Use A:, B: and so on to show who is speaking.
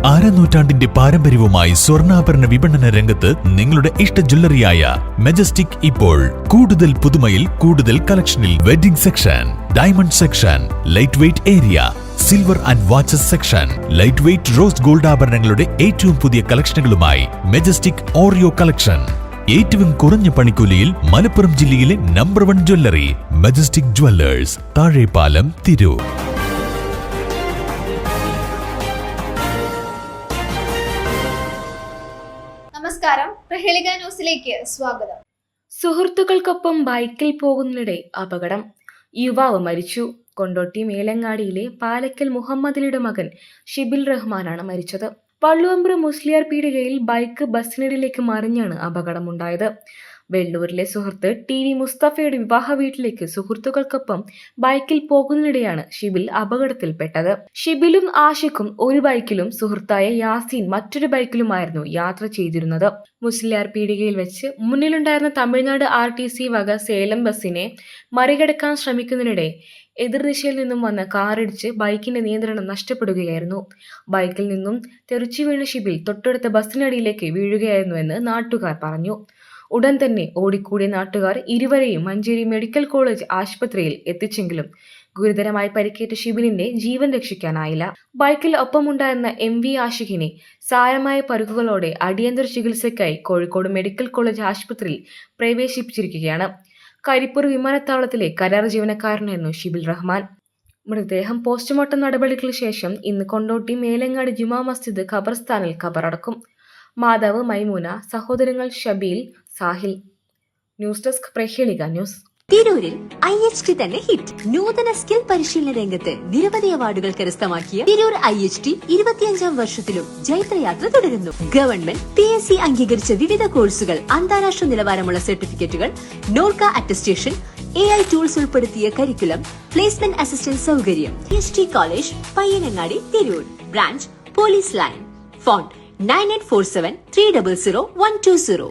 A: അരനൂറ്റാണ്ടിന്റെ പാരമ്പര്യവുമായി സ്വർണ്ണാഭരണ വിപണന രംഗത്ത് നിങ്ങളുടെ ഇഷ്ട ജ്വല്ലറിയായ മെജസ്റ്റിക് ഇപ്പോൾ കൂടുതൽ പുതുമയിൽ കൂടുതൽ കളക്ഷനിൽ wedding section, diamond section, light weight area, silver and watches section, light weight rose gold ആഭരണങ്ങളുടെ ഏറ്റവും പുതിയ കളക്ഷനുകളുമായി മെജസ്റ്റിക് ഓറിയോ കളക്ഷൻ. ഏറ്റവും കുറഞ്ഞ പണിക്കൂലിയിൽ മലപ്പുറം ജില്ലയിലെ number 1 jewellery majestic Jewellers, Thazhepalam, Tirur.
B: നമസ്കാരം, പ്രഹേളിക ന്യൂസിലേക്ക് സ്വാഗതം.
C: സുഹൃത്തുക്കൾക്കൊപ്പം ബൈക്കിൽ പോകുന്നതിനിടെ അപകടം, യുവാവ് മരിച്ചു. കൊണ്ടോട്ടി മേലങ്ങാടിയിലെ പാലക്കൽ മുഹമ്മദലിയുടെ മകൻ ഷിബിൽ റഹ്മാനാണ് മരിച്ചത്. വള്ളുവമ്പ്ര മുസ്ലിയാർ പീടികയിൽ ബൈക്ക് ബസ്സിനിടയിലേക്ക് മറിഞ്ഞാണ് അപകടമുണ്ടായത്. വെള്ളൂരിലെ സുഹൃത്ത് TV മുസ്തഫയുടെ വിവാഹ വീട്ടിലേക്ക് സുഹൃത്തുക്കൾക്കൊപ്പം ബൈക്കിൽ പോകുന്നതിനിടെയാണ് ഷിബിൽ അപകടത്തിൽപ്പെട്ടത്. ഷിബിലും ആഷിഖും ഒരു ബൈക്കിലും സുഹൃത്തായ യാസീൻ മറ്റൊരു ബൈക്കിലുമായിരുന്നു യാത്ര ചെയ്തിരുന്നത്. മുസ്ലിയാർ പീടികയിൽ വെച്ച് മുന്നിലുണ്ടായിരുന്ന തമിഴ്നാട് RTC വക സേലം ബസ്സിനെ മറികടക്കാൻ ശ്രമിക്കുന്നതിനിടെ എതിർദിശയിൽ നിന്നും വന്ന കാറിടിച്ച് ബൈക്കിന്റെ നിയന്ത്രണം നഷ്ടപ്പെടുകയായിരുന്നു. ബൈക്കിൽ നിന്നും തെറിച്ചു വീണ ഷിബിൽ തൊട്ടടുത്ത ബസ്സിനടിയിലേക്ക് വീഴുകയായിരുന്നുവെന്ന് നാട്ടുകാർ പറഞ്ഞു. ഉടൻ തന്നെ ഓടിക്കൂടിയ നാട്ടുകാർ ഇരുവരെയും മഞ്ചേരി മെഡിക്കൽ കോളേജ് ആശുപത്രിയിൽ എത്തിച്ചെങ്കിലും ഗുരുതരമായി പരിക്കേറ്റ ഷിബിലിന്റെ ജീവൻ രക്ഷിക്കാനായില്ല. ബൈക്കിൽ ഒപ്പമുണ്ടായിരുന്ന MV ആഷിഖിനെ സാരമായ പരുക്കുകളോടെ അടിയന്തര ചികിത്സയ്ക്കായി കോഴിക്കോട് മെഡിക്കൽ കോളേജ് ആശുപത്രിയിൽ പ്രവേശിപ്പിച്ചിരിക്കുകയാണ്. കരിപ്പൂർ വിമാനത്താവളത്തിലെ കരാർ ജീവനക്കാരനായിരുന്നു ഷിബിൽ റഹ്മാൻ. മൃതദേഹം പോസ്റ്റ്മോർട്ടം നടപടികൾക്ക് ശേഷം ഇന്ന് കൊണ്ടോട്ടി മേലങ്ങാടി ജുമാ മസ്ജിദ് ഖബർസ്ഥാനിൽ ഖബറടക്കും. മാതാവ് മൈമൂന, സഹോദരങ്ങൾ Shabeel, Sahil. News desk, Prahelika news.
D: തിരൂരിൽ IHT തന്നെ ഹിറ്റ്. നൂതന സ്കിൽ പരിശീലന രംഗത്ത് നിരവധി അവാർഡുകൾ കരസ്ഥമാക്കിയ തിരൂർ IHT 25ാം വർഷത്തിലും ജൈത്രയാത്ര തുടരുന്നു. ഗവൺമെന്റ് PSC അംഗീകരിച്ച വിവിധ കോഴ്സുകൾ, അന്താരാഷ്ട്ര നിലവാരമുള്ള സർട്ടിഫിക്കറ്റുകൾ, നോർക്ക അറ്റസ്റ്റേഷൻ, AI ടൂൾസ് ഉൾപ്പെടുത്തിയ കരിക്കുലം, പ്ലേസ്മെന്റ് അസിസ്റ്റന്റ് സൗകര്യം. IHT college, Payyanangadi, Tirur. Branch police line. Phone 9847 300 120.